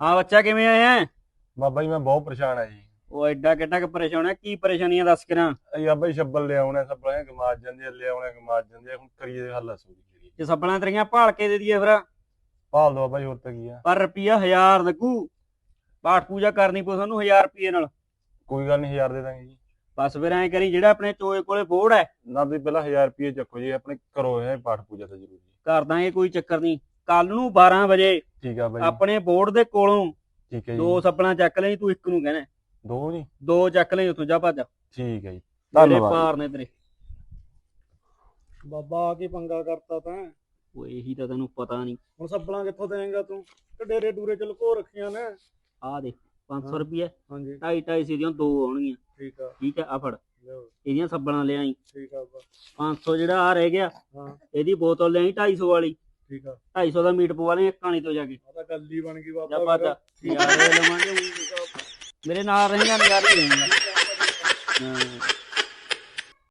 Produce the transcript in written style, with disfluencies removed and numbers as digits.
ਹਾਂ ਬੱਚਾ ਕਿਵੇਂ ਆਇਆ? ਬਾਬਾ ਜੀ ਮੈਂ ਬਹੁਤ ਪਰੇਸ਼ਾਨ ਆ ਜੀ। ਉਹ ਐਡਾ ਕਿੱਡਾ ਕੁ ਪਰੇਸ਼ਾਨ ਹੈ, ਕੀ ਪਰੇਸ਼ਾਨੀਆਂ ਦੱਸ ਕਰਾਂ। ਅਸੀਂ ਬਾਬਾ ਜੀ ਛੱਬਲ ਲਿਆਉਣੇ ਸੱਬਲਾਂ ਗਮਾਜ ਜਾਂਦੇ ਆ, ਲਿਆਉਣੇ ਗਮਾਜ ਜਾਂਦੇ ਆ, ਹੁਣ ਕਰੀਏ ਹੱਲ ਦੱਸੋ ਜੀ। ਜੇ ਸੱਬਲਾਂ ਤੇਰੀਆਂ ਭਾਲ ਕੇ ਦੇ ਦਈਏ ਫਿਰ? ਭਾਲ ਦੋ ਬਾਬਾ ਜੀ, ਹੋਰ ਤਾਂ ਕੀ ਆ। ਪਰ ਰੁਪਿਆ 1000 ਲੱਗੂ। ਪਾਠ ਪੂਜਾ ਕਰਨੀ ਪਊ ਸਾਨੂੰ 1000 ਰੁਪਏ ਨਾਲ। ਕੋਈ ਗੱਲ ਨਹੀਂ, 1000 ਦੇ ਦਾਂਗੇ ਜੀ। ਬਸ ਫਿਰ ਐਂ ਕਰੀ, ਜਿਹੜਾ ਆਪਣੇ ਚੋਏ ਕੋਲੇ ਬੋਰਡ ਹੈ ਨਾ ਤੁਸੀਂ ਪਹਿਲਾਂ 1000 ਰੁਪਏ ਚੱਕੋ ਜੀ, ਆਪਣੇ ਕਰੋ ਇਹ ਪਾਠ ਪੂਜਾ ਤਾਂ ਜ਼ਰੂਰੀ। ਕਰ ਦਾਂਗੇ, ਕੋਈ ਚੱਕਰ ਨਹੀਂ। ਕੱਲ ਨੂੰ 12 ਵਜੇ ਠੀਕ ਆ ਬਾਈ। ਆਪਣੇ ਬੋਰਡ ਦੇ ਕੋਲੋਂ ਠੀਕ ਹੈ ਜੀ। 2 ਸੱਬਲਾਂ ਚੱਕ ਲਈ, ਤੂੰ ਇੱਕ ਨੂੰ ਕਹਿਣਾ। 2 ਜੀ? 2 ਚੱਕ ਲਈ, ਉੱਥੋਂ ਜਾ ਭੱਜ। ਠੀਕ ਹੈ ਜੀ, ਤੇਰੇ ਧੰਨਵਾਦ। ਪਾਰ ਨੇ ਤੇਰੇ। ਬਾਬਾ ਆ ਕੀ ਪੰਗਾ ਕਰਤਾ ਤੈਂ। ਉਹ ਇਹੀ ਤਾਂ ਤੈਨੂੰ ਪਤਾ ਨਹੀਂ। ਹੁਣ ਸੱਬਲਾਂ ਕਿੱਥੋਂ ਦੇਂਗਾ ਤੂੰ? ਕਿ ਡੇਰੇ ਡੂਰੇ ਚ ਲੁਕੋ ਰੱਖੀਆਂ ਨੇ? ਆ ਦੇ 500 ਰੁਪਏ, ਹਾਂਜੀ 250 ਦੀਆਂ 2 ਆਉਣਗੀਆਂ। ਠੀਕ ਆ, ਠੀਕ ਹੈ, ਆ ਫੜ ਲਿਆਓ। ਇਹਦੀਆਂ ਸੱਬਲਾਂ ਲਿਆਈ। ਠੀਕ ਆ ਬਾਬਾ। 500 ਜਿਹੜਾ ਆ ਰਹਿ ਗਿਆ, ਹਾਂ ਇਹਦੀ ਬੋਤਲ ਲਿਆਈ 250 ਵਾਲੀ। ਠੀਕ ਆ, 250 ਦਾ ਮੀਟ ਪਵਾ ਲਈ ਇੱਕ ਕਾਣੀ ਤੋਂ ਜਾ ਕੇ। ਆ ਤਾਂ ਗੱਲ ਹੀ ਬਣ ਗਈ ਜਾ ਬਾਬਾ ਭੱਜ। ਮੇਰਾ। ਨਜ਼ਾਰੇ ਲਵਾਂਗੇ। ਮੇਰੇ ਨਾਲ ਰਹੇਗਾ, ਨਜ਼ਾਰੇ ਹੀ ਰਹੇਗਾ। ਹਾਂ।